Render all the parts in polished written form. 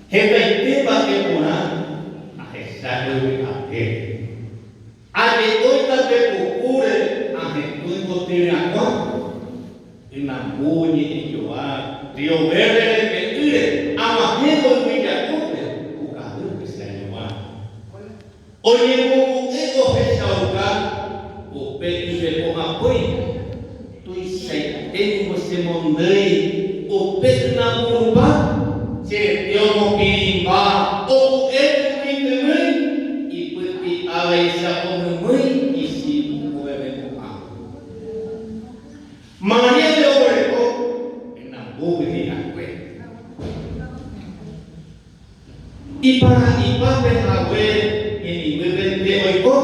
Hepaiteba kepuna ahesadu ate. Ade oita pepukure ahetuingo tirakwa. Inambunyi ijoa Rio Verde peire amahego wijakupe ukahuru kisayoa. Oye bubu ego hesauka upe ibe pohapoi. Tui saiteni mosemondei upe namurupa. Cetiomo pirimba o etu itemui iputi alaisa omumui isi muwebe muha. Maria de obreko ena bubi akwe. Ipara ipape hawe eni webende oiko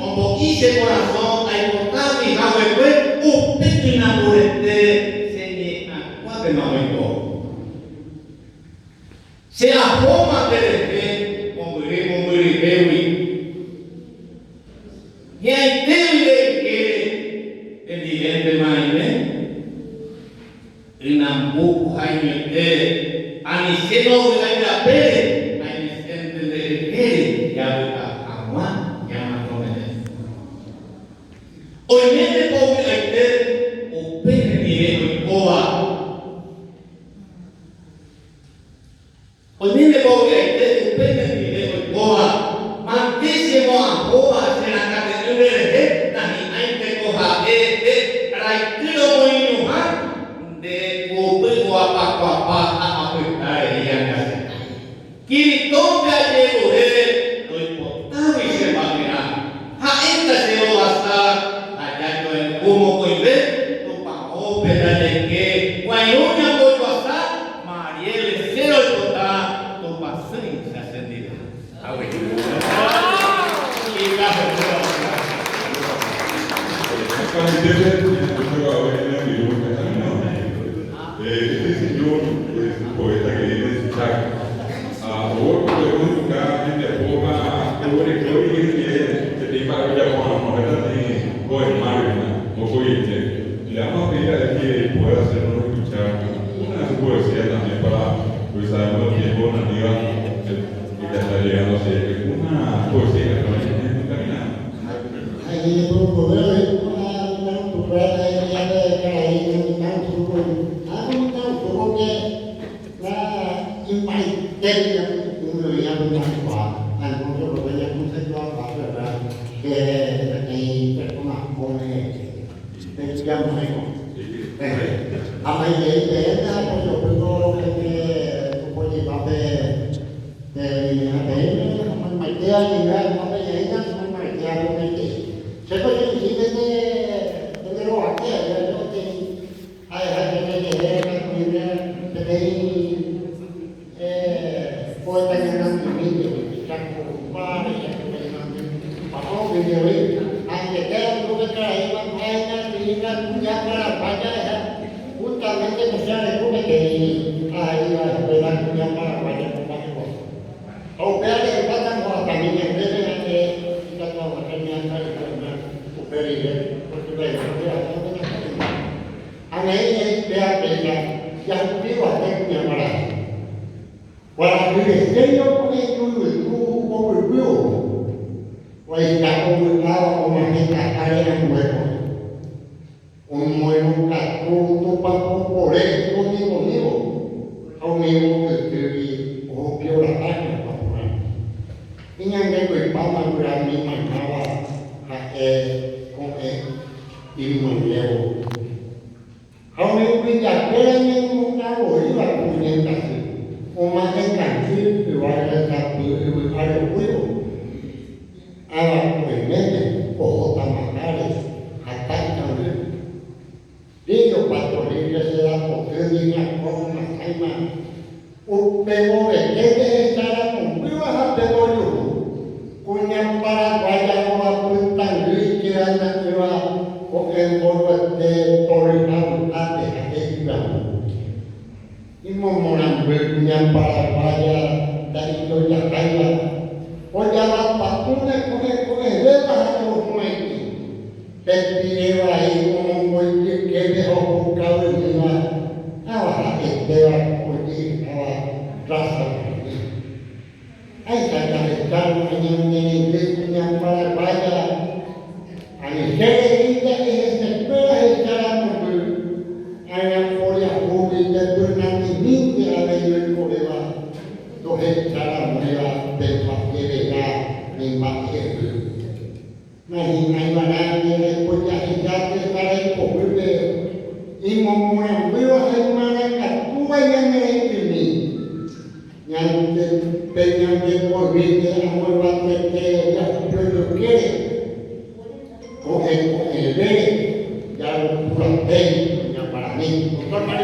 ombo ise corazón ay portabi hawe kwe upeti namurete senye akwabe maoiko. Se a Roma dele mombiri bewi. E aí teve que evidente maine inambuku haimete aniseno wilayah bele anisente dele ya buka awa yang makomene. Oimene po wilayah opene dire oikoa. Onine boga ite upende mire oikoa. Mantisimo ahoa senakate nurere nani ainte koha raitiro moinuha de kupe kuapa aputai yang kase. Kiri toga jebure toipotawi sebagina. Haita seoasa ajajo en kumo koibe tupa ope dadeke waiunya koiwasa mariele sero Este señor es un poeta que viene de Chicago. Ahora podemos buscar en la forma que te para que la novela de Joel Marina, no Joyete. Le vamos a pedir a él que pueda hacernos escuchar una de sus poesías también para, pues sabemos que es una amiga que ya está llegando a ser una poesía que no es encaminada. Ahí por poder Ay, kata sekarang yang ini yang para baca. Ani saya kita escuela sekarang mobil. Anak kuliah mobil dan bernanti mimpi ada yang kuliah. Doa sekarang mereka tempat mereka nimpak itu. Nah, ini mana dia punya hijab sekarang mobil. Imam yang beliau mana ketua yang ini. Yang dengan deporvinte amor batete ya puedo que o el ya lo planteé ya para mí doctor